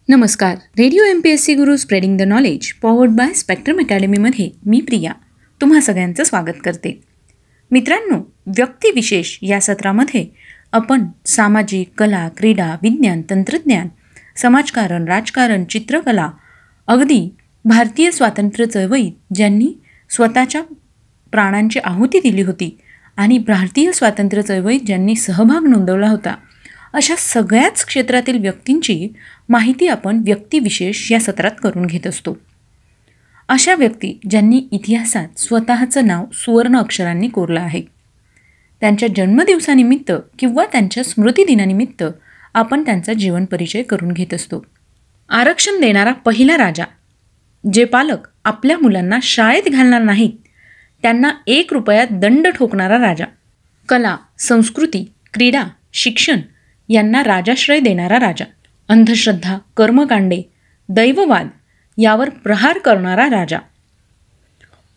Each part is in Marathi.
नमस्कार. Radio MPSC Guru spreading the knowledge powered by Spectrum अकॅडमीमध्ये मी प्रिया तुम्हा सगळ्यांचं स्वागत करते. मित्रांनो, व्यक्तिविशेष या सत्रामध्ये आपण सामाजिक, कला, क्रीडा, विज्ञान, तंत्रज्ञान, समाजकारण, राजकारण, चित्रकला, अगदी भारतीय स्वातंत्र्य चळवळीत ज्यांनी स्वतःच्या प्राणांची आहुती दिली होती आणि भारतीय स्वातंत्र्य चळवळीत ज्यांनी सहभाग नोंदवला होता, अशा सगळ्याच क्षेत्रातील व्यक्तींची माहिती आपण व्यक्तिविशेष या सत्रात करून घेत असतो. अशा व्यक्ती ज्यांनी इतिहासात स्वतःचं नाव सुवर्ण अक्षरांनी कोरलं आहे, त्यांच्या जन्मदिवसानिमित्त किंवा त्यांच्या स्मृतिदिनानिमित्त आपण त्यांचा जीवन परिचय करून घेत असतो. आरक्षण देणारा पहिला राजा, जे पालक आपल्या मुलांना शाळेत घालणार नाहीत त्यांना 1 रुपया दंड ठोकणारा राजा, कला, संस्कृती, क्रीडा, शिक्षण यांना राजाश्रय देणारा राजा, अंधश्रद्धा, कर्मकांडे, दैववाद यावर प्रहार करणारा राजा,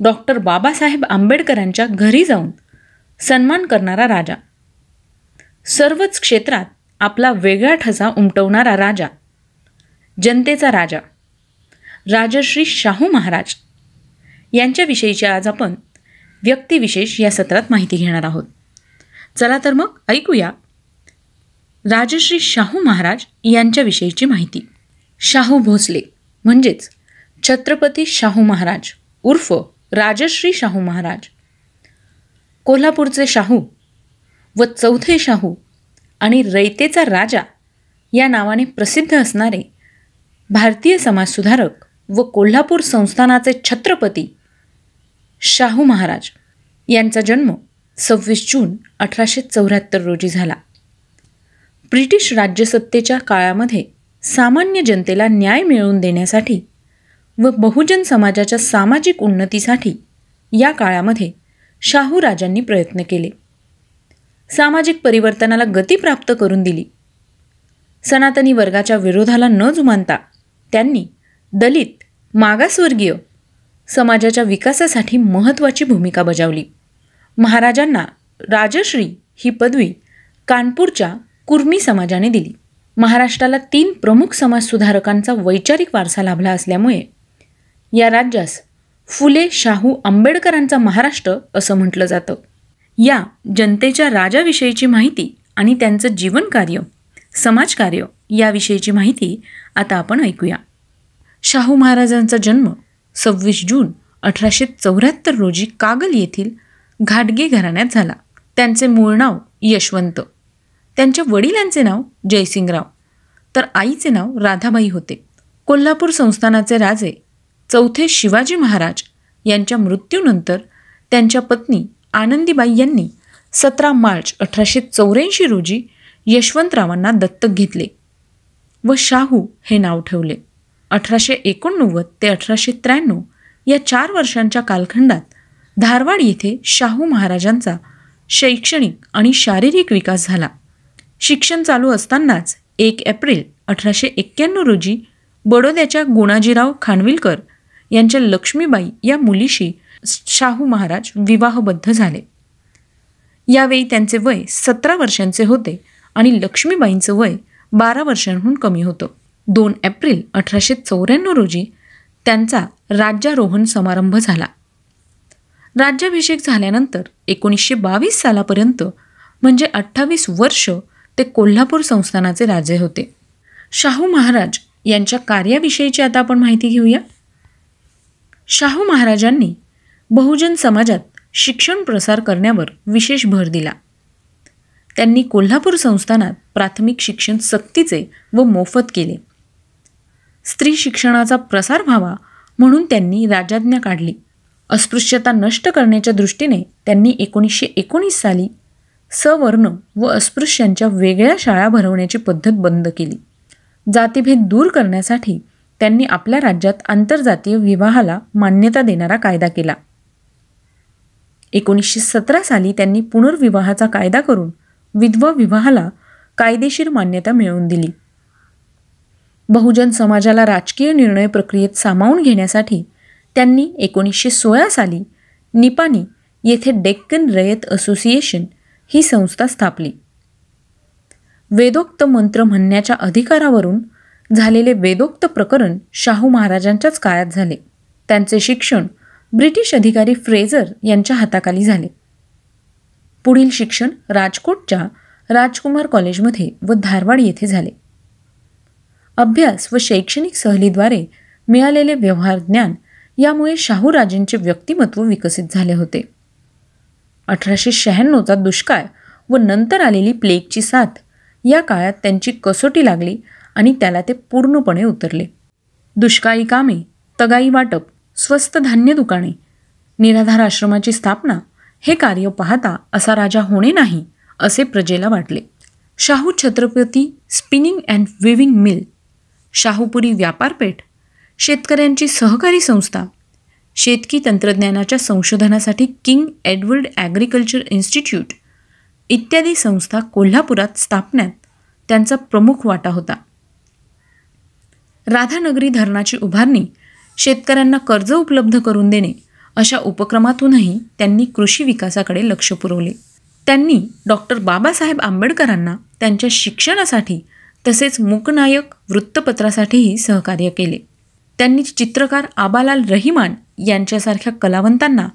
डॉक्टर बाबासाहेब आंबेडकरांच्या घरी जाऊन सन्मान करणारा राजा, सर्वच क्षेत्रात आपला वेगळा ठसा उमटवणारा राजा, जनतेचा राजा, राजश्री शाहू महाराज यांच्याविषयीची आज आपण व्यक्तिविशेष या सत्रात माहिती घेणार आहोत. चला तर मग ऐकूया राजश्री शाहू महाराज यांच्याविषयीची माहिती. शाहू भोसले म्हणजेच छत्रपती शाहू महाराज उर्फ राजश्री शाहू महाराज, कोल्हापूरचे शाहू व चौथे शाहू आणि रयतेचा राजा या नावाने प्रसिद्ध असणारे भारतीय समाजसुधारक व कोल्हापूर संस्थानाचे छत्रपती शाहू महाराज यांचा जन्म 26 जून 1874 रोजी झाला. ब्रिटिश राज्यसत्तेच्या काळामध्ये सामान्य जनतेला न्याय मिळवून देण्यासाठी व बहुजन समाजाच्या सामाजिक उन्नतीसाठी या काळामध्ये शाहू राजांनी प्रयत्न केले. सामाजिक परिवर्तनाला गती प्राप्त करून दिली. सनातनी वर्गाच्या विरोधाला न जुमानता त्यांनी दलित, मागासवर्गीय समाजाच्या विकासासाठी महत्त्वाची भूमिका बजावली. महाराजांना राजश्री ही पदवी कानपूरच्या कुर्मी समाजाने दिली. महाराष्ट्राला 3 प्रमुख समाजसुधारकांचा वैचारिक वारसा लाभला असल्यामुळे या राज्यास फुले शाहू आंबेडकरांचा महाराष्ट्र असं म्हटलं जातं. या जनतेच्या राजाविषयीची माहिती आणि त्यांचं जीवनकार्य, समाजकार्य याविषयीची माहिती आता आपण ऐकूया. शाहू महाराजांचा जन्म 26 जून 1874 रोजी कागल येथील घाटगे घराण्यात झाला. त्यांचे मूळ नाव यशवंत, त्यांच्या वडिलांचे नाव जयसिंगराव तर आईचे नाव राधाबाई होते. कोल्हापूर संस्थानाचे राजे चौथे शिवाजी महाराज यांच्या मृत्यूनंतर त्यांच्या पत्नी आनंदीबाई यांनी 17 मार्च 1884 रोजी यशवंतरावांना दत्तक घेतले व शाहू हे नाव ठेवले. 1889 ते 1893 या 4 वर्षांच्या कालखंडात धारवाड येथे शाहू महाराजांचा शैक्षणिक आणि शारीरिक विकास झाला. शिक्षण चालू असतानाच 1 एप्रिल 1891 रोजी बडोद्याच्या गुणाजीराव खानविलकर यांच्या लक्ष्मीबाई या मुलीशी शाहू महाराज विवाहबद्ध झाले. यावेळी त्यांचे वय 17 वर्षांचे होते आणि लक्ष्मीबाईंचं वय 12 वर्षांहून कमी होतं. 2 एप्रिल 1894 रोजी त्यांचा राज्यारोहण समारंभ झाला. राज्याभिषेक झाल्यानंतर 1922 सालापर्यंत म्हणजे 28 वर्ष ते कोल्हापूर संस्थानाचे राजे होते. शाहू महाराज यांच्या कार्याविषयीची आता आपण माहिती घेऊया. शाहू महाराजांनी बहुजन समाजात शिक्षण प्रसार करण्यावर विशेष भर दिला. त्यांनी कोल्हापूर संस्थानात प्राथमिक शिक्षण सक्तीचे व मोफत केले. स्त्री शिक्षणाचा प्रसार व्हावा म्हणून त्यांनी राजाज्ञा काढली. अस्पृश्यता नष्ट करण्याच्या दृष्टीने त्यांनी 1919 साली सवर्ण व अस्पृश्यांच्या वेगळ्या शाळा भरवण्याची पद्धत बंद केली. जातीभेद दूर करण्यासाठी त्यांनी आपल्या राज्यात आंतरजातीय विवाहाला मान्यता देणारा कायदा केला. 1917 साली त्यांनी पुनर्विवाहाचा कायदा करून विधवा विवाहाला कायदेशीर मान्यता मिळवून दिली. बहुजन समाजाला राजकीय निर्णय प्रक्रियेत सामावून घेण्यासाठी त्यांनी 1916 साली निपाणी येथे डेक्कन रयत असोसिएशन ही संस्था स्थापली. वेदोक्त मंत्र म्हणण्याच्या अधिकारावरून झालेले वेदोक्त प्रकरण शाहू महाराजांच्याच काळात झाले. त्यांचे शिक्षण ब्रिटिश अधिकारी फ्रेझर यांच्या हाताखाली झाले. पुढील शिक्षण राजकोटच्या राजकुमार कॉलेजमध्ये व धारवाड येथे झाले. अभ्यास व शैक्षणिक सहलीद्वारे मिळालेले व्यवहार ज्ञान यामुळे शाहू राजेंचे व्यक्तिमत्व विकसित झाले होते. 1896चा दुष्काळ व नंतर आलेली प्लेगची साथ या काळात त्यांची कसोटी लागली आणि त्याला ते पूर्णपणे उतरले. दुष्काळी कामे, तगाई वाटप, स्वस्त धान्य दुकाने, निराधार आश्रमाची स्थापना हे कार्य पाहता असा राजा होणे नाही असे प्रजेला वाटले. Shahu Chhatrapati spinning and weaving mill, Shahupuri व्यापारपेठ, शेतकऱ्यांची सहकारी संस्था, शेतकी तंत्रज्ञानाच्या संशोधनासाठी किंग एडवर्ड ॲग्रिकल्चर इन्स्टिट्यूट इत्यादी संस्था कोल्हापुरात स्थापण्यात त्यांचा प्रमुख वाटा होता. राधानगरी धरणाची उभारणी, शेतकऱ्यांना कर्ज उपलब्ध करून देणे अशा उपक्रमातूनही त्यांनी कृषी विकासाकडे लक्ष पुरवले. त्यांनी डॉक्टर बाबासाहेब आंबेडकरांना त्यांच्या शिक्षणासाठी तसेच मूकनायक वृत्तपत्रासाठीही सहकार्य केले. त्यांनी चित्रकार आबालाल रहिमान यांच्यासारख्या कलावंतांना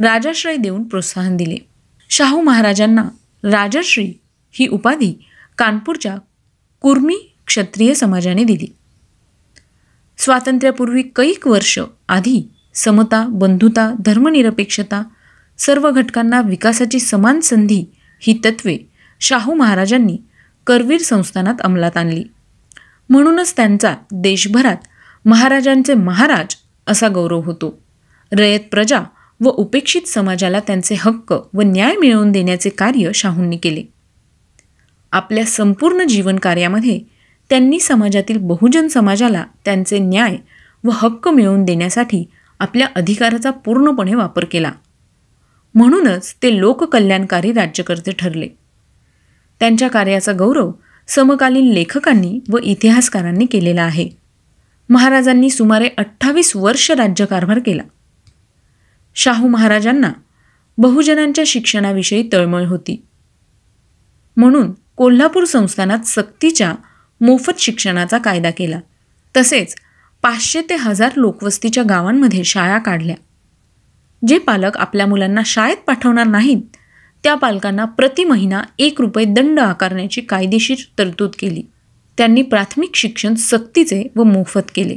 राजाश्रय देऊन प्रोत्साहन दिले. शाहू महाराजांना राजश्री ही उपाधी कानपूरच्या कुर्मी क्षत्रिय समाजाने दिली. स्वातंत्र्यापूर्वी कैक वर्ष आधी समता, बंधुता, धर्मनिरपेक्षता, सर्व घटकांना विकासाची समान संधी ही तत्त्वे शाहू महाराजांनी करवीर संस्थानात अंमलात आणली. म्हणूनच त्यांचा देशभरात महाराजांचे महाराज असा गौरव होतो. रयत प्रजा व उपेक्षित समाजाला त्यांचे हक्क व न्याय मिळवून देण्याचे कार्य शाहूंनी केले. आपल्या संपूर्ण जीवन कार्यामध्ये त्यांनी समाजातील बहुजन समाजाला त्यांचे न्याय व हक्क मिळवून देण्यासाठी आपल्या अधिकाराचा पूर्णपणे वापर केला. म्हणूनच ते लोककल्याणकारी राज्यकर्ते ठरले. त्यांच्या कार्याचा गौरव समकालीन लेखकांनी व इतिहासकारांनी केलेला आहे. महाराजांनी सुमारे 28 वर्ष राज्यकारभार केला. शाहू महाराजांना बहुजनांच्या शिक्षणाविषयी तळमळ होती. म्हणून कोल्हापूर संस्थानात सक्तीच्या मोफत शिक्षणाचा कायदा केला. तसेच 500 ते 1000 लोकवस्तीच्या गावांमध्ये शाळा काढल्या. जे पालक आपल्या मुलांना शाळेत पाठवणार नाहीत त्या पालकांना प्रति महिना 1 रुपये दंड आकारण्याची कायदेशीर तरतूद केली. त्यांनी प्राथमिक शिक्षण सक्तीचे व मोफत केले.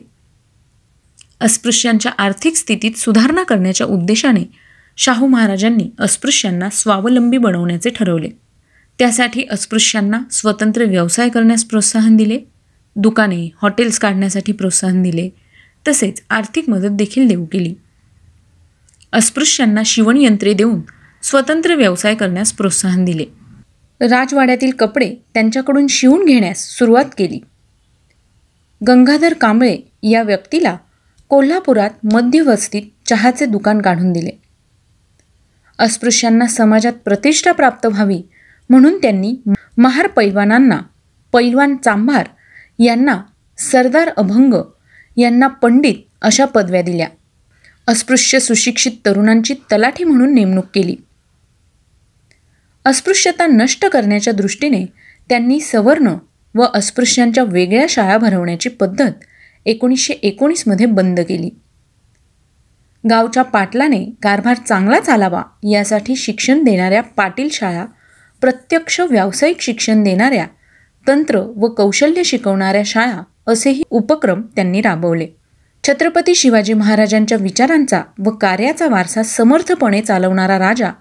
अस्पृश्यांच्या आर्थिक स्थितीत सुधारणा करण्याच्या उद्देशाने शाहू महाराजांनी अस्पृश्यांना स्वावलंबी बनवण्याचे ठरवले. त्यासाठी अस्पृश्यांना स्वतंत्र व्यवसाय करण्यास प्रोत्साहन दिले, दुकाने, हॉटेल्स काढण्यासाठी प्रोत्साहन दिले, तसेच आर्थिक मदत देखील देऊ केली. अस्पृश्यांना शिवणयंत्रे देऊन स्वतंत्र व्यवसाय करण्यास प्रोत्साहन दिले. राजवाड्यातील कपडे त्यांच्याकडून शिवून घेण्यास सुरुवात केली. गंगाधर कांबळे या व्यक्तीला कोल्हापुरात मध्यवस्तीत चहाचे दुकान काढून दिले. अस्पृश्यांना समाजात प्रतिष्ठा प्राप्त व्हावी म्हणून त्यांनी महार पैलवानांना पैलवान चांभार यांना सरदार अभंग यांना पंडित अशा पदव्या दिल्या. अस्पृश्य सुशिक्षित तरुणांची तलाठी म्हणून नेमणूक केली. अस्पृश्यता नष्ट करण्याच्या दृष्टीने त्यांनी सवर्ण व अस्पृश्यांच्या वेगळ्या शाळा भरवण्याची पद्धत 1919 मध्ये बंद केली. गावच्या पाटलाने कारभार चांगला चालावा यासाठी शिक्षण देणाऱ्या पाटील शाळा, प्रत्यक्ष व्यावसायिक शिक्षण देणाऱ्या, तंत्र व कौशल्य शिकवणाऱ्या शाळा असेही उपक्रम त्यांनी राबवले. छत्रपती शिवाजी महाराजांच्या विचारांचा व कार्याचा वारसा समर्थपणे चालवणारा राजा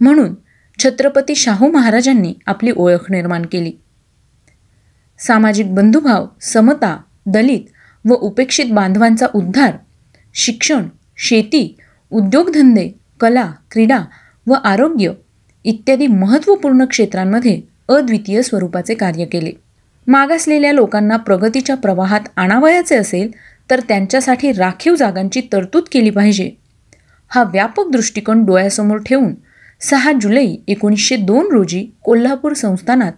म्हणून छत्रपती शाहू महाराजांनी आपली ओळख निर्माण केली. सामाजिक बंधुभाव, समता, दलित व उपेक्षित बांधवांचा उद्धार, शिक्षण, शेती, उद्योगधंदे, कला, क्रीडा व आरोग्य इत्यादी महत्त्वपूर्ण क्षेत्रांमध्ये अद्वितीय स्वरूपाचे कार्य केले. मागासलेल्या लोकांना प्रगतीच्या प्रवाहात आणावयाचे असेल तर त्यांच्यासाठी राखीव जागांची तरतूद केली पाहिजे. हा व्यापक दृष्टिकोन डोळ्यासमोर ठेवून 6 जुलै 1902 रोजी कोल्हापूर संस्थानात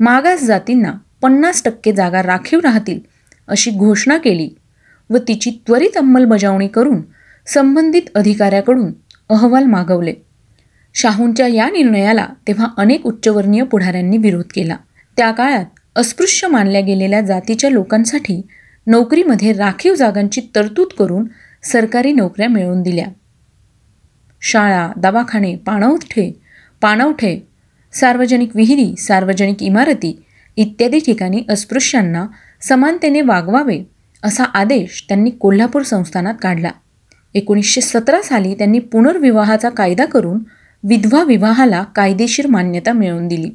मागास जातींना 50% जागा राखीव राहतील अशी घोषणा केली व तिची त्वरित अंमलबजावणी करून संबंधित अधिकाऱ्याकडून अहवाल मागवले. शाहूंच्या या निर्णयाला तेव्हा अनेक उच्चवर्णीय पुढाऱ्यांनी विरोध केला. त्या काळात अस्पृश्य मानल्या गेलेल्या जातीच्या लोकांसाठी नोकरीमध्ये राखीव जागांची तरतूद करून सरकारी नोकऱ्या मिळवून दिल्या. शाळा, दवाखाने, पाणवठे, सार्वजनिक विहिरी, सार्वजनिक इमारती इत्यादी ठिकाणी अस्पृश्यांना समानतेने वागवावे असा आदेश त्यांनी कोल्हापूर संस्थानात काढला. 1917 साली त्यांनी पुनर्विवाहाचा कायदा करून विधवा विवाहाला कायदेशीर मान्यता मिळवून दिली.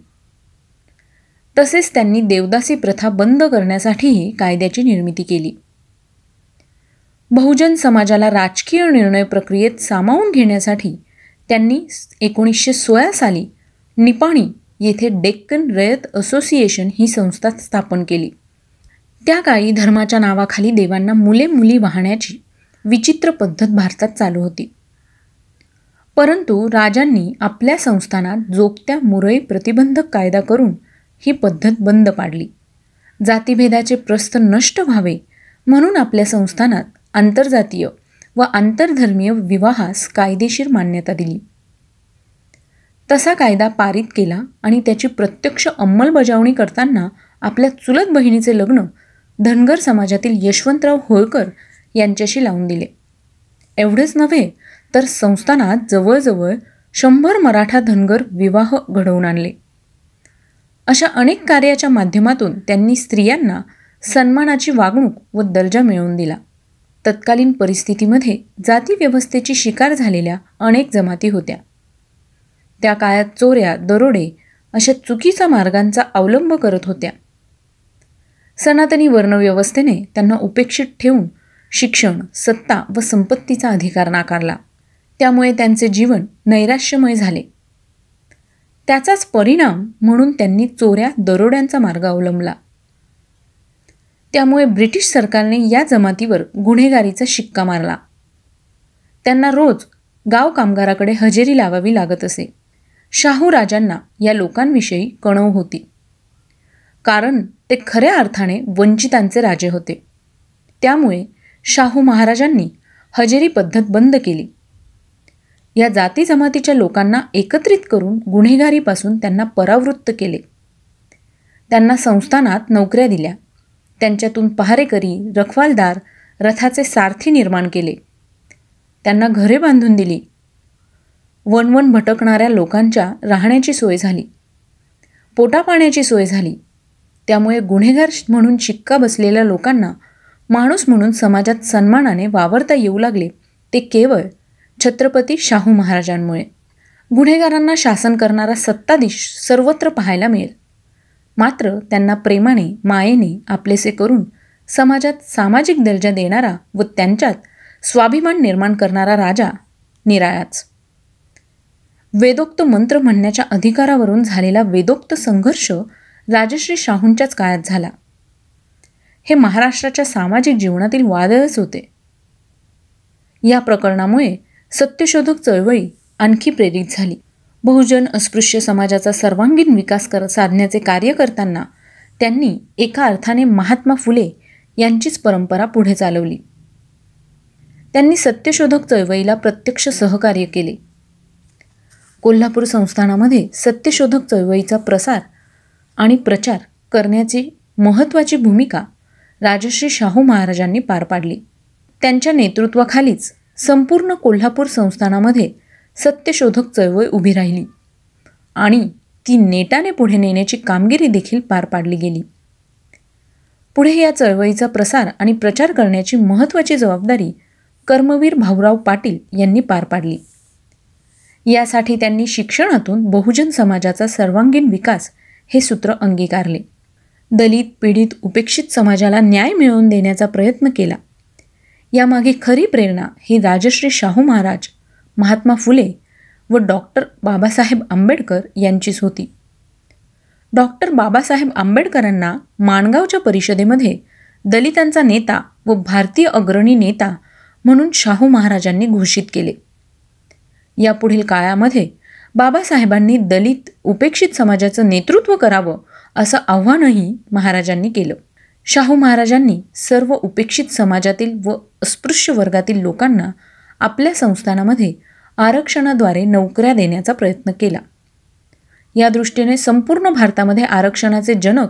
तसेच त्यांनी देवदासी प्रथा बंद करण्यासाठीही कायद्याची निर्मिती केली. बहुजन समाजाला राजकीय निर्णय प्रक्रियेत सामावून घेण्यासाठी त्यांनी 1916 साली निपाणी येथे डेक्कन रयत असोसिएशन ही संस्था स्थापन केली. त्या काळी धर्माच्या नावाखाली देवांना मुली वाहण्याची विचित्र पद्धत भारतात चालू होती. परंतु राजांनी आपल्या संस्थानात जोगत्या मुरळी प्रतिबंधक कायदा करून ही पद्धत बंद पाडली. जातीभेदाचे प्रस्थ नष्ट व्हावे म्हणून आपल्या संस्थानात आंतरजातीय व आंतरधर्मीय विवाहास कायदेशीर मान्यता दिली. तसा कायदा पारित केला आणि त्याची प्रत्यक्ष अंमलबजावणी करताना आपल्या चुलत बहिणीचे लग्न धनगर समाजातील यशवंतराव होळकर यांच्याशी लावून दिले. एवढेच नव्हे तर संस्थानात जवळजवळ 100 मराठा धनगर विवाह घडवून आणले. अशा अनेक कार्याच्या माध्यमातून त्यांनी स्त्रियांना सन्मानाची वागणूक व दर्जा मिळवून दिला. तत्कालीन परिस्थितीमध्ये जाती व्यवस्थेची शिकार झालेल्या अनेक जमाती होत्या. त्या काळात चोऱ्या, दरोडे अशा चुकीच्या मार्गांचा अवलंब करत होत्या. सनातनी वर्णव्यवस्थेने त्यांना उपेक्षित ठेवून शिक्षण, सत्ता व संपत्तीचा अधिकार नाकारला. त्यामुळे त्यांचे जीवन नैराश्यमय झाले. त्याचाच परिणाम म्हणून त्यांनी चोऱ्या, दरोड्यांचा मार्ग अवलंबला. त्यामुळे ब्रिटिश सरकारने या जमातीवर गुन्हेगारीचा शिक्का मारला. त्यांना रोज गाव कामगाराकडे हजेरी लावावी लागत असे. शाहू राजांना या लोकांविषयी कणव होती, कारण ते खऱ्या अर्थाने वंचितांचे राजे होते. त्यामुळे शाहू महाराजांनी हजेरी पद्धत बंद केली. या जाती जमातीच्या लोकांना एकत्रित करून गुन्हेगारीपासून त्यांना परावृत्त केले. त्यांना संस्थानात नोकऱ्या दिल्या. त्यांच्यातून पहारेकरी, रखवालदार, रथाचे सारथी निर्माण केले. त्यांना घरे बांधून दिली. वणवण भटकणाऱ्या लोकांच्या राहण्याची सोय झाली. पोटापाण्याची सोय झाली. त्यामुळे गुन्हेगार म्हणून शिक्का बसलेल्या लोकांना माणूस म्हणून समाजात सन्मानाने वावरता येऊ लागले, ते केवळ छत्रपती शाहू महाराजांमुळे. गुन्हेगारांना शासन करणारा सत्ताधीश सर्वत्र पाहायला मिळेल, मात्र त्यांना प्रेमाने, मायेने आपलेसे करून समाजात सामाजिक दर्जा देणारा व त्यांच्यात स्वाभिमान निर्माण करणारा राजा निराळाच. वेदोक्त मंत्र म्हणण्याच्या अधिकारावरून झालेला वेदोक्त संघर्ष राजश्री शाहूंच्याच काळात झाला. हे महाराष्ट्राच्या सामाजिक जीवनातील वादळच होते. या प्रकरणामुळे सत्यशोधक चळवळी आणखी प्रेरित झाली. बहुजन अस्पृश्य समाजाचा सर्वांगीण विकास साधण्याचे कार्य करताना त्यांनी एका अर्थाने महात्मा फुले यांचीच परंपरा पुढे चालवली. त्यांनी सत्यशोधक चळवळीला प्रत्यक्ष सहकार्य केले. कोल्हापूर संस्थानामध्ये सत्यशोधक चळवळीचा प्रसार आणि प्रचार करण्याची महत्त्वाची भूमिका राजश्री शाहू महाराजांनी पार पाडली. त्यांच्या नेतृत्वाखालीच संपूर्ण कोल्हापूर संस्थानामध्ये सत्यशोधक चळवळ उभी राहिली आणि ती नेटाने पुढे नेण्याची कामगिरी देखील पार पाडली गेली. पुढे या चळवळीचा प्रसार आणि प्रचार करण्याची महत्त्वाची जबाबदारी कर्मवीर भाऊराव पाटील यांनी पार पाडली. यासाठी त्यांनी शिक्षणातून बहुजन समाजाचा सर्वांगीण विकास हे सूत्र अंगीकारले. दलित, पीडित, उपेक्षित समाजाला न्याय मिळवून देण्याचा प्रयत्न केला. यामागे खरी प्रेरणा ही राजश्री शाहू महाराज, महात्मा फुले व डॉक्टर बाबासाहेब आंबेडकर यांचीच होती. डॉक्टर बाबासाहेब आंबेडकरांना माणगावच्या परिषदेमध्ये दलितांचा नेता व भारतीय अग्रणी नेता म्हणून शाहू महाराजांनी घोषित केले. यापुढील काळामध्ये बाबासाहेबांनी दलित, उपेक्षित समाजाचं नेतृत्व करावं असं आव्हानही महाराजांनी केलं. शाहू महाराजांनी सर्व उपेक्षित समाजातील व अस्पृश्य वर्गातील लोकांना आपल्या संस्थानामध्ये आरक्षणाद्वारे नोकऱ्या देण्याचा प्रयत्न केला. या दृष्टीने संपूर्ण भारतामध्ये आरक्षणाचे जनक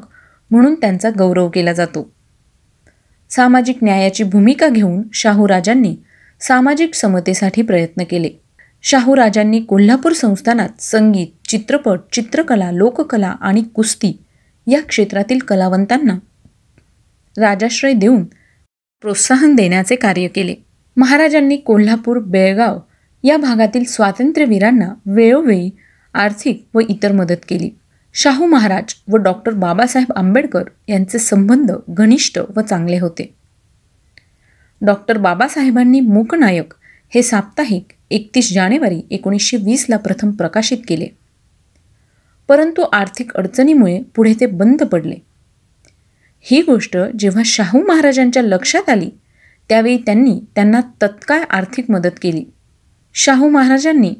म्हणून त्यांचा गौरव केला जातो. सामाजिक न्यायाची भूमिका घेऊन शाहूराजांनी सामाजिक समतेसाठी प्रयत्न केले. शाहूराजांनी कोल्हापूर संस्थानात संगीत, चित्रपट, चित्रकला, लोककला आणि कुस्ती या क्षेत्रातील कलावंतांना राजाश्रय देऊन प्रोत्साहन देण्याचे कार्य केले. महाराजांनी कोल्हापूर, बेळगाव या भागातील स्वातंत्र्यवीरांना वेळोवेळी आर्थिक व इतर मदत केली. शाहू महाराज व डॉक्टर बाबासाहेब आंबेडकर यांचे संबंध घनिष्ठ व चांगले होते. डॉक्टर बाबासाहेबांनी मूकनायक हे साप्ताहिक 31 जानेवारी 1920 प्रथम प्रकाशित केले, परंतु आर्थिक अडचणीमुळे पुढे ते बंद पडले. ही गोष्ट जेव्हा शाहू महाराजांच्या लक्षात आली त्यावेळी त्यांनी त्यांना तत्काळ आर्थिक मदत केली. शाहू महाराजांनी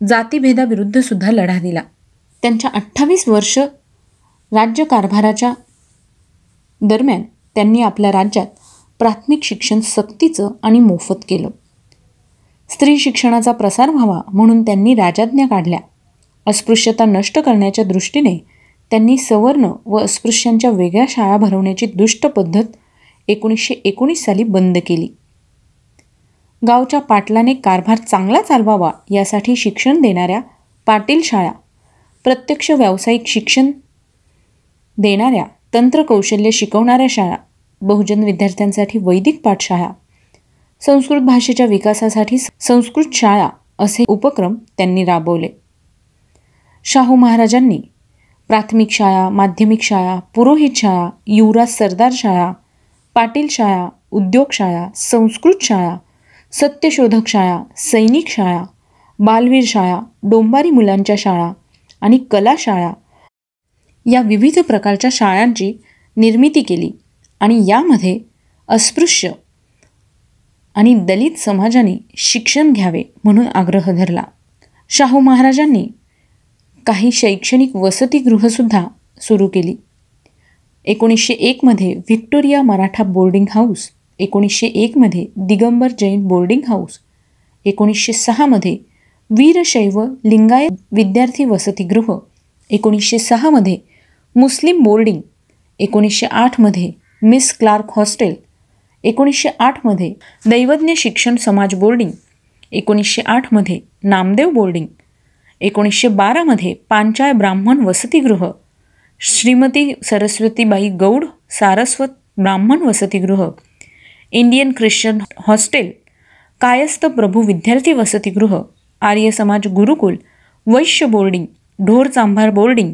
जातीभेदाविरुद्ध सुद्धा लढा दिला. त्यांच्या 28 वर्ष राज्यकारभाराच्या दरम्यान त्यांनी आपल्या राज्यात प्राथमिक शिक्षण सक्तीचं आणि मोफत केलं. स्त्री शिक्षणाचा प्रसार व्हावा म्हणून त्यांनी राजाज्ञा काढल्या. अस्पृश्यता नष्ट करण्याच्या दृष्टीने त्यांनी सवर्ण व अस्पृश्यांच्या वेगळ्या शाळा भरवण्याची दुष्ट पद्धत 1919 साली बंद केली. गावच्या पाटलाने कारभार चांगला चालवावा यासाठी शिक्षण देणाऱ्या पाटील शाळा, प्रत्यक्ष व्यावसायिक शिक्षण देणाऱ्या, तंत्रकौशल्य शिकवणाऱ्या शाळा, बहुजन विद्यार्थ्यांसाठी वैदिक पाठशाळा, संस्कृत भाषेच्या विकासासाठी संस्कृत शाळा असे उपक्रम त्यांनी राबवले. शाहू महाराजांनी प्राथमिक शाळा, माध्यमिक शाळा, पुरोहित शाळा, युवराज सरदार शाळा, पाटील शाळा, उद्योग शाळा, संस्कृत शाळा, सत्यशोधक शाळा, सैनिक शाळा, बालवीर शाळा, डोंबारी मुलांच्या शाळा आणि कला शाळा या विविध प्रकारच्या शाळांची निर्मिती केली आणि यामध्ये अस्पृश्य आणि दलित समाजाने शिक्षण घ्यावे म्हणून आग्रह धरला. शाहू महाराजांनी काही शैक्षणिक वसतिगृहसुद्धा सुरू केली. 1901 मध्ये Victoria Maratha boarding house, 1901 Digambar Jain boarding house, 1906 मध्ये वीरशैव लिंगायत विद्यार्थी वसतिगृह, 1906 मुस्लिम बोर्डिंग, 1908 मिस क्लार्क हॉस्टेल, 1908 दैवज्ञ शिक्षण समाज बोर्डिंग, 1908 नामदेव बोर्डिंग, 1912 पांचाळ ब्राह्मण वसतिगृह, श्रीमती सरस्वतीबाई गौड सारस्वत ब्राह्मण वसतिगृह, इंडियन ख्रिश्चन हॉस्टेल, कायस्थ प्रभू विद्यार्थी वसतिगृह, आर्य समाज गुरुकुल, वैश्य बोर्डिंग, ढोर चांभार बोर्डिंग,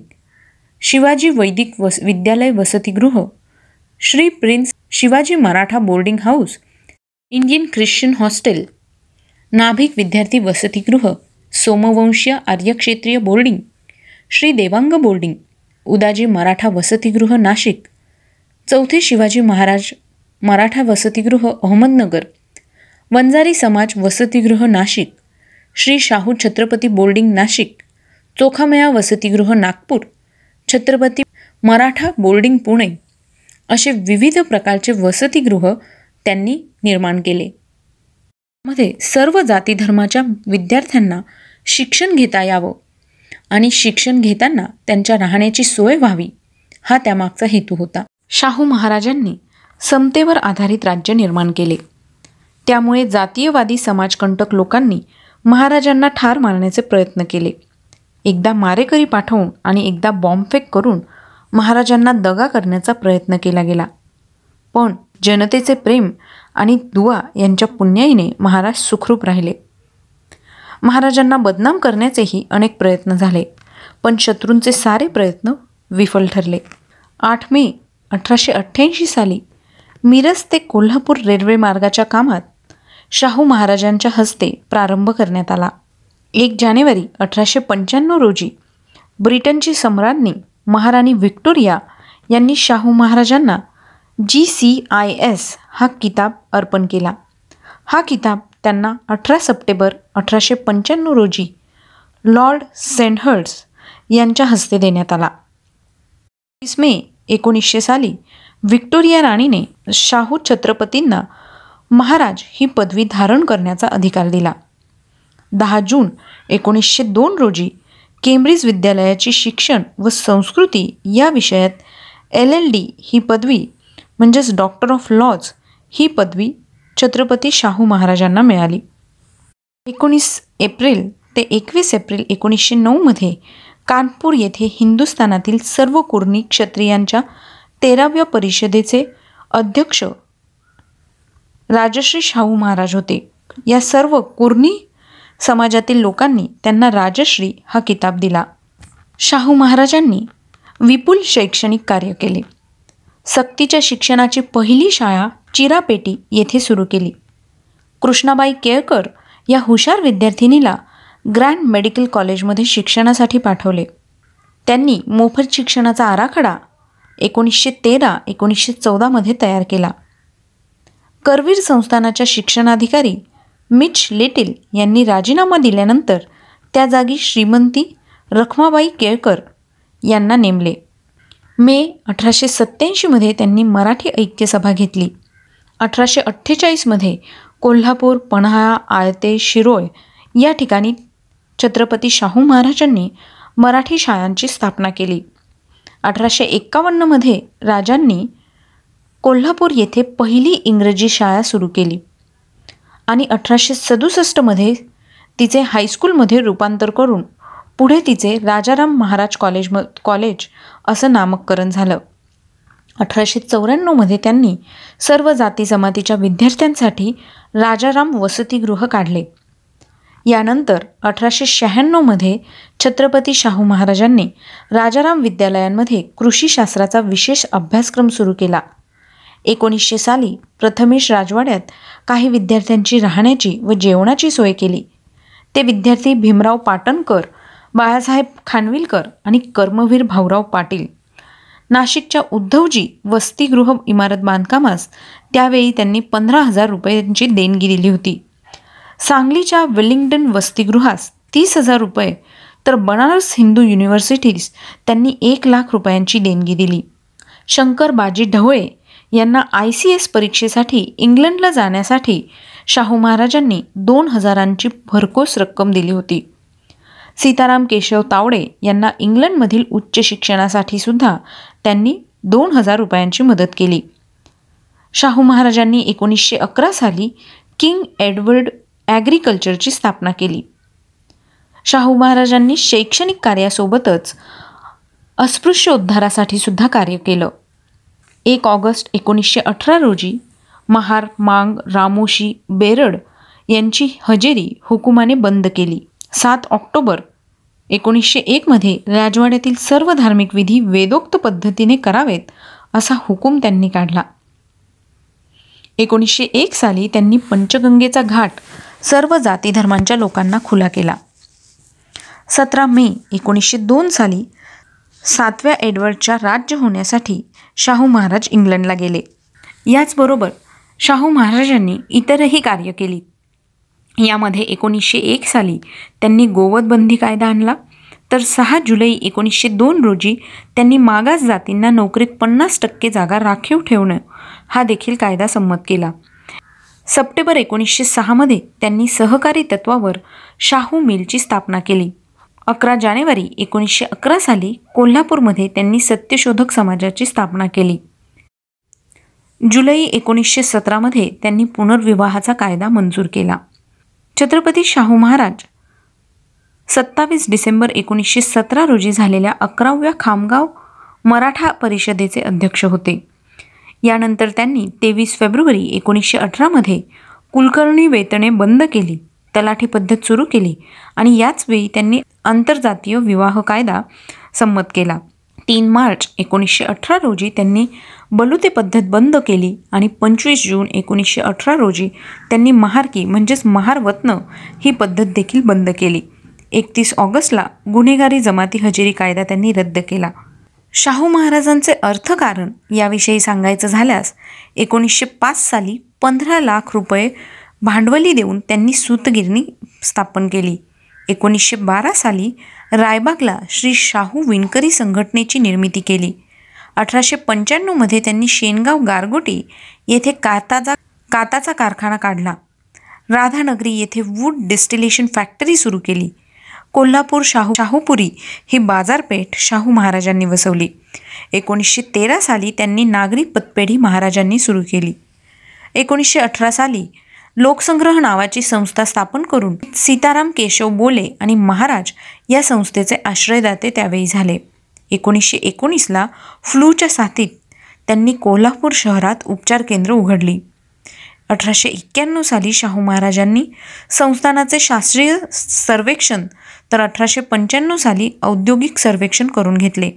शिवाजी वैदिक विद्यालय वसतिगृह, Shri prince Shivaji Maratha boarding house, Indian Christian hostel, नाभिक विद्यार्थी वसतिगृह, सोमवंशीय आर्यक्षेत्रीय बोर्डिंग, श्री देवांग बोर्डिंग, उदाजी मराठा वसतिगृह नाशिक, चौथे शिवाजी महाराज मराठा वसतिगृह अहमदनगर, वंजारी समाज वसतिगृह नाशिक, श्री शाहू छत्रपती बोर्डिंग नाशिक, चोखामेळा वसतिगृह नागपूर, छत्रपती मराठा बोर्डिंग पुणे असे विविध प्रकारचे वसतिगृह त्यांनी निर्माण केले. मध्ये सर्व जाती धर्माच्या विद्यार्थ्यांना शिक्षण घेता यावं आणि शिक्षण घेताना त्यांच्या राहण्याची सोय व्हावी हा त्यामागचा हेतू होता. शाहू महाराजांनी समतेवर आधारित राज्य निर्माण केले. त्यामुळे जातीयवादी समाजकंटक लोकांनी महाराजांना ठार मारण्याचे प्रयत्न केले. एकदा मारेकरी पाठवून आणि एकदा बॉम्बफेक करून महाराजांना दगा करण्याचा प्रयत्न केला गेला. पण जनतेचे प्रेम आणि दुआ यांच्या पुण्याईने महाराज सुखरूप राहिले. महाराजांना बदनाम करण्याचेही अनेक प्रयत्न झाले, पण शत्रूंचे सारे प्रयत्न विफल ठरले. 8 मे 1888 साली मिरज ते कोल्हापूर रेल्वे मार्गाच्या कामात शाहू महाराजांच्या हस्ते प्रारंभ करण्यात आला. 1 जानेवारी 1895 रोजी ब्रिटनची सम्राज्ञी महाराणी व्हिक्टोरिया यांनी शाहू महाराजांना GCIS हा किताब अर्पण केला. हा किताब त्यांना 18 सप्टेंबर 1895 रोजी लॉर्ड सेंडहर्स्ट यांच्या हस्ते देण्यात आला. 30 मे 1900 साली व्हिक्टोरिया राणीने शाहू छत्रपतींना महाराज ही पदवी धारण करण्याचा अधिकार दिला. 10 जून 1902 रोजी केम्ब्रिज विद्यालयाची शिक्षण व संस्कृती या विषयात LLD ही पदवी म्हणजेच डॉक्टर ऑफ लॉज ही पदवी छत्रपती शाहू महाराजांना मिळाली. 19 एप्रिल ते 21 एप्रिल 1909 कानपूर येथे हिंदुस्थानातील सर्व कुर्णी क्षत्रियांच्या 13व्या परिषदेचे अध्यक्ष राजश्री शाहू महाराज होते. या सर्व कुर्णी समाजातील लोकांनी त्यांना राजश्री हा किताब दिला. शाहू महाराजांनी विपुल शैक्षणिक कार्य केले. सक्तीच्या शिक्षणाची पहिली शाळा चिरापेटी येथे सुरू केली. कृष्णाबाई केळकर या हुशार विद्यार्थिनीला ग्रँड मेडिकल कॉलेजमध्ये शिक्षणासाठी पाठवले. त्यांनी मोफत शिक्षणाचा आराखडा 1913-1914 तयार केला. करवीर संस्थानाच्या शिक्षणाधिकारी मिच लिटिल यांनी राजीनामा दिल्यानंतर त्या जागी श्रीमंती रखमाबाई केळकर यांना नेमले. मे 1887 त्यांनी मराठी ऐक्य सभा घेतली. 1848 कोल्हापूर, पन्हाळा, आळते, शिरोळ या ठिकाणी छत्रपती शाहू महाराजांनी मराठी शाळांची स्थापना केली. 1851 राजांनी कोल्हापूर येथे पहिली इंग्रजी शाळा सुरू केली आणि 1867 तिचे हायस्कूलमध्ये रूपांतर करून पुढे तिचे राजाराम महाराज कॉलेज असं नामकरण झालं. 1894 त्यांनी सर्व जाती जमातीच्या विद्यार्थ्यांसाठी राजाराम वसतिगृह काढले. यानंतर 1896 छत्रपती शाहू महाराजांनी राजाराम विद्यालयांमध्ये कृषीशास्त्राचा विशेष अभ्यासक्रम सुरू केला. 1900 साली प्रथमेश राजवाड्यात काही विद्यार्थ्यांची राहण्याची व जेवणाची सोय केली. ते विद्यार्थी भीमराव पाटणकर, बाळासाहेब खानविलकर आणि कर्मवीर भाऊराव पाटील. नाशिकच्या उद्धवजी वसतिगृह इमारत बांधकामास त्यावेळी त्यांनी 15,000 रुपयांची देणगी दिली होती. सांगलीच्या विलिंग्डन वसतिगृहास 30,000 रुपये तर बनारस हिंदू युनिव्हर्सिटीस त्यांनी 1,00,000 रुपयांची देणगी दिली. शंकर बाजी ढवळे यांना ICS परीक्षेसाठी इंग्लंडला जाण्यासाठी शाहू महाराजांनी 2,000ची भरघोस रक्कम दिली होती. सीताराम केशव तावडे यांना इंग्लंडमधील उच्च शिक्षणासाठी सुद्धा त्यांनी 2,000 रुपयांची मदत केली. शाहू महाराजांनी 1911 साली किंग एडवर्ड ॲग्रिकल्चरची स्थापना केली. शाहू महाराजांनी शैक्षणिक कार्यासोबतच अस्पृश्योद्धारासाठी सुद्धा कार्य केलं. 1 ऑगस्ट 1918 रोजी महार, मांग, रामोशी, बेरड यांची हजेरी हुकुमाने बंद केली. 7 ऑक्टोबर 1901 राजवाड्यातील सर्व धार्मिक विधी वेदोक्त पद्धतीने करावेत असा हुकूम त्यांनी काढला. 1901 साली त्यांनी पंचगंगेचा घाट सर्व जाती धर्मांच्या लोकांना खुला केला. 17 मे 1902 साली 7व्या एडवर्डच्या राज्य होण्यासाठी शाहू महाराज इंग्लंडला गेले. याचबरोबर शाहू महाराजांनी इतरही कार्य केली. यामध्ये 1901 साली त्यांनी गोवधबंदी कायदा आणला, तर 6 जुलै 1902 रोजी त्यांनी मागास जातींना नोकरीत 50% जागा राखीव ठेवणं हा देखील कायदा संमत केला. सप्टेंबर 1906 त्यांनी सहकारी तत्वावर शाहू मिलची स्थापना केली. 11 जानेवारी 1911 साली कोल्हापूरमध्ये त्यांनी सत्यशोधक समाजाची स्थापना केली. जुलै 1917 त्यांनी पुनर्विवाहाचा कायदा मंजूर केला. छत्रपती शाहू महाराज 27 डिसेंबर 1917 रोजी झालेल्या 11व्या खामगाव मराठा परिषदेचे अध्यक्ष होते. यानंतर त्यांनी 23 फेब्रुवारी 1918 कुलकर्णी वेतने बंद केली, तलाठी पद्धत सुरू केली आणि याच वेळी त्यांनी आंतरजातीय विवाह कायदा संमत केला. 3 मार्च 1918 रोजी त्यांनी बलुते पद्धत बंद केली आणि 25 जून 1918 रोजी त्यांनी महारकी म्हणजेच महारवतन ही पद्धत देखील बंद केली. 31 ऑगस्टला गुन्हेगारी जमाती हजेरी कायदा त्यांनी रद्द केला. शाहू महाराजांचे अर्थकारण याविषयी सांगायचं झाल्यास 1905 साली 15 लाख रुपये भांडवली देऊन त्यांनी सूतगिरणी स्थापन केली. 1912 साली रायबागला श्री शाहू विणकरी संघटनेची निर्मिती केली. 1895 त्यांनी शेनगाव गारगोटी येथे काताचा कारखाना काढला. राधानगरी येथे वूड डिस्टिलेशन फॅक्टरी सुरू केली. कोल्हापूर शाहूपुरी ही बाजारपेठ शाहू महाराजांनी वसवली. 1913 साली त्यांनी नागरी पतपेढी महाराजांनी सुरू केली. 1918 साली लोकसंग्रह नावाची संस्था स्थापन करून सीताराम केशव बोले आणि महाराज या संस्थेचे आश्रयदाते त्यावेळी झाले. 1919ला फ्लूच्या साथीत त्यांनी कोल्हापूर शहरात उपचार केंद्र उघडली. 1891 साली शाहू महाराजांनी संस्थानाचे शास्त्रीय सर्वेक्षण तर 1895 साली औद्योगिक सर्वेक्षण करून घेतले.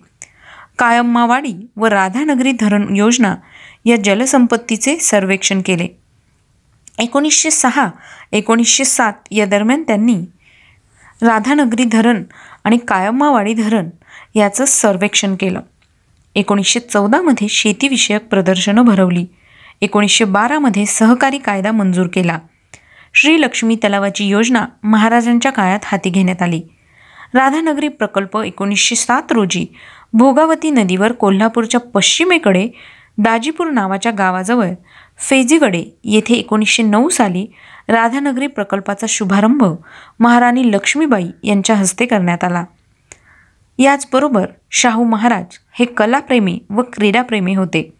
कायम्मावाडी व राधानगरी धरण योजना या जलसंपत्तीचे सर्वेक्षण केले. 1906-1907 या दरम्यान त्यांनी राधानगरी धरण आणि कायम्मावाडी धरण याचं सर्वेक्षण केलं. 1914 शेतीविषयक प्रदर्शनं भरवली. 1912 सहकारी कायदा मंजूर केला. श्री लक्ष्मी तलावाची योजना महाराजांच्या काळात हाती घेण्यात आली. राधानगरी प्रकल्प 1907 रोजी भोगावती नदीवर कोल्हापूरच्या पश्चिमेकडे दाजीपूर नावाच्या गावाजवळ फेजीवडे येथे 1909 साली राधानगरी प्रकल्पाचा शुभारंभ महाराणी लक्ष्मीबाई यांच्या हस्ते करण्यात आला. याचबरोबर शाहू महाराज हे कलाप्रेमी व क्रीडाप्रेमी होते.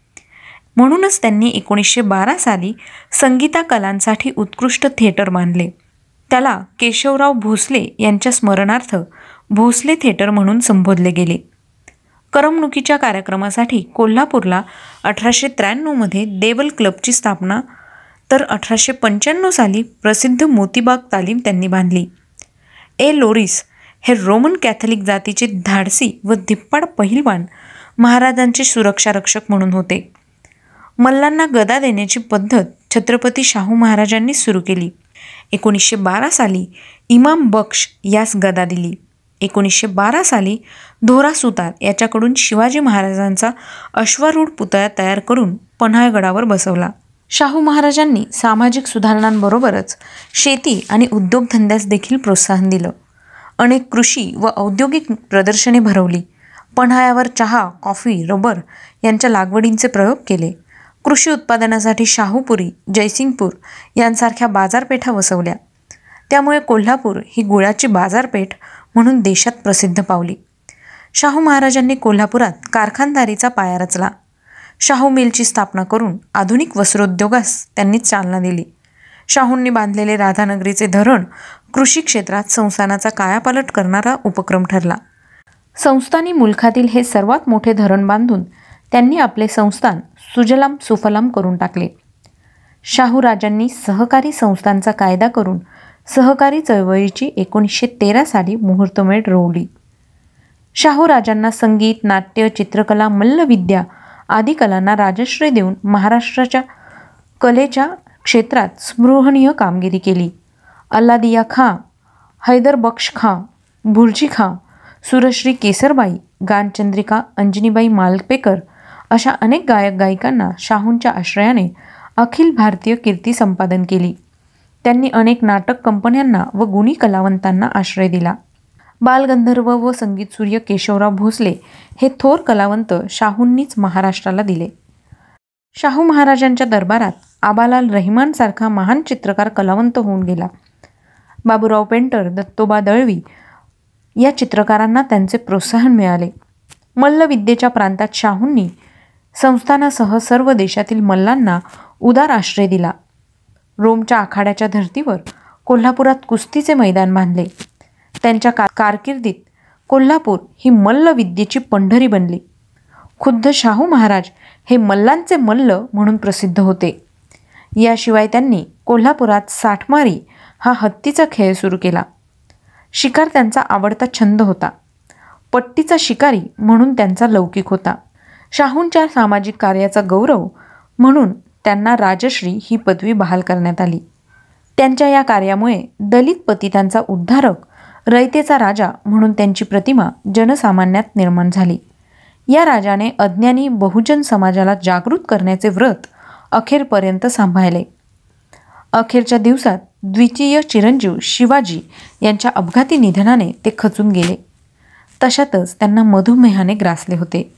म्हणूनच त्यांनी 1912 साली संगीता कलांसाठी उत्कृष्ट थिएटर बांधले. त्याला केशवराव भोसले यांच्या स्मरणार्थ भोसले थिएटर म्हणून संबोधले गेले. करमणुकीच्या कार्यक्रमासाठी कोल्हापूरला 1893 देवल क्लबची स्थापना तर 1895 साली प्रसिद्ध मोतीबाग तालीम त्यांनी बांधली. लोरिस हे रोमन कॅथलिक जातीचे धाडसी व धिप्पाड पहिलवान महाराजांचे सुरक्षारक्षक म्हणून होते. मल्लांना गदा देण्याची पद्धत छत्रपती शाहू महाराजांनी सुरू केली. 1912 साली इमाम बख्श यास गदा दिली. 1912 साली धोरा सुतार याच्याकडून शिवाजी महाराजांचा अश्वारूढ पुतळा तयार करून पन्हाळगडावर बसवला. शाहू महाराजांनी सामाजिक सुधारणांबरोबरच शेती आणि उद्योगधंद्यास देखील प्रोत्साहन दिलं. अनेक कृषी व औद्योगिक प्रदर्शने भरवली. पन्हाळ्यावर चहा, कॉफी, रबर यांच्या लागवडींचे प्रयोग केले. कृषी उत्पादनासाठी शाहूपुरी, जयसिंगपूर यांसारख्या बाजारपेठा वसवल्या. त्यामुळे कोल्हापूर ही गुळाची बाजारपेठ म्हणून देशात प्रसिद्ध पावली. शाहू महाराजांनी कोल्हापुरात कारखानदारीचा पाया रचला. शाहू मिलची स्थापना करून आधुनिक वस्त्रोद्योगास त्यांनी चालना दिली. शाहूंनी बांधलेले राधानगरीचे धरण कृषी क्षेत्रात संस्थानाचा कायापालट करणारा उपक्रम ठरला. संस्थानी मुलखातील हे सर्वात मोठे धरण बांधून त्यांनी आपले संस्थान सुजलाम सुफलाम करून टाकले. शाहू राजांनी सहकारी संस्थांचा कायदा करून सहकारी चळवळीची 1913 साली मुहूर्तमेढ रोवली. शाहू राजांना संगीत, नाट्य, चित्रकला, मल्लविद्या आदी कलांना राजश्रय देऊन महाराष्ट्राच्या कलेच्या क्षेत्रात स्पृहणीय कामगिरी केली. अल्लादिया खां, हैदर बख्श खां, भुर्जी खां, सुरश्री केसरबाई, गानचंद्रिका, अंजनीबाई मालपेकर अशा अनेक गायक गायिकांना शाहूंच्या आश्रयाने अखिल भारतीय कीर्ती संपादन केली. त्यांनी अनेक नाटक कंपन्यांना व गुणी कलावंतांना आश्रय दिला. बालगंधर्व व संगीतसूर्य केशवराव भोसले हे थोर कलावंत शाहूंनीच महाराष्ट्राला दिले. शाहू महाराजांच्या दरबारात आबालाल रहिमानसारखा महान चित्रकार कलावंत होऊन गेला. बाबूराव पेंटर, दत्तोबा दळवी या चित्रकारांना त्यांचे प्रोत्साहन मिळाले. मल्लविद्येच्या प्रांतात शाहूंनी संस्थानासह सर्व देशातील मल्लांना उदार आश्रय दिला. रोमच्या आखाड्याच्या धर्तीवर कोल्हापुरात कुस्तीचे मैदान बांधले. त्यांच्या कारकिर्दीत कोल्हापूर ही मल्लविद्येची पंढरी बनली. खुद्द शाहू महाराज हे मल्लांचे मल्ल म्हणून प्रसिद्ध होते. याशिवाय त्यांनी कोल्हापुरात साठमारी हा हत्तीचा खेळ सुरू केला. शिकार त्यांचा आवडता छंद होता. पट्टीचा शिकारी म्हणून त्यांचा लौकिक होता. शाहूंच्या सामाजिक कार्याचा गौरव म्हणून त्यांना राजश्री ही पदवी बहाल करण्यात आली. त्यांच्या या कार्यामुळे दलित पतितांचा उद्धारक, रयतेचा राजा म्हणून त्यांची प्रतिमा जनसामान्यात निर्माण झाली. या राजाने अज्ञानी बहुजन समाजाला जागृत करण्याचे व्रत अखेरपर्यंत सांभाळले. अखेरच्या दिवसात द्वितीय चिरंजीव शिवाजी यांच्या अपघाती निधनाने ते खचून गेले. तशातच त्यांना मधुमेहाने ग्रासले होते.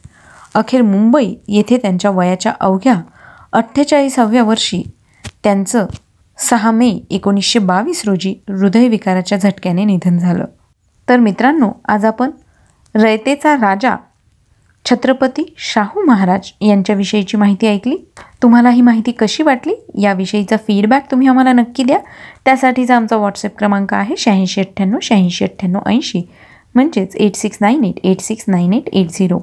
अखेर मुंबई येथे त्यांच्या वयाच्या अवघ्या 48व्या वर्षी त्यांचं 6 मे 1922 रोजी हृदयविकाराच्या झटक्याने निधन झालं. तर मित्रांनो, आज आपण रयतेचा राजा छत्रपती शाहू महाराज यांच्याविषयीची माहिती ऐकली. तुम्हाला ही माहिती कशी वाटली याविषयीचा फीडबॅक तुम्ही आम्हाला नक्की द्या. त्यासाठीचा आमचा व्हॉट्सअप क्रमांक आहे 8698 म्हणजेच 8698869880.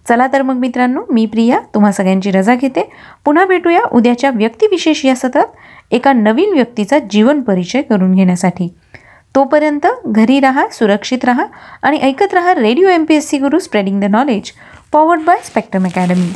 चला तर मग मित्रांनो, मी प्रिया तुम्हा सगळ्यांची रजा घेते. पुन्हा भेटूया उद्याच्या व्यक्तिविशेष या सत्रात एका नवीन व्यक्तीचा जीवन परिचय करून घेण्यासाठी. तोपर्यंत घरी राहा, सुरक्षित राहा आणि ऐकत राहा radio MPSC Guru, spreading the knowledge, powered by spectrum academy.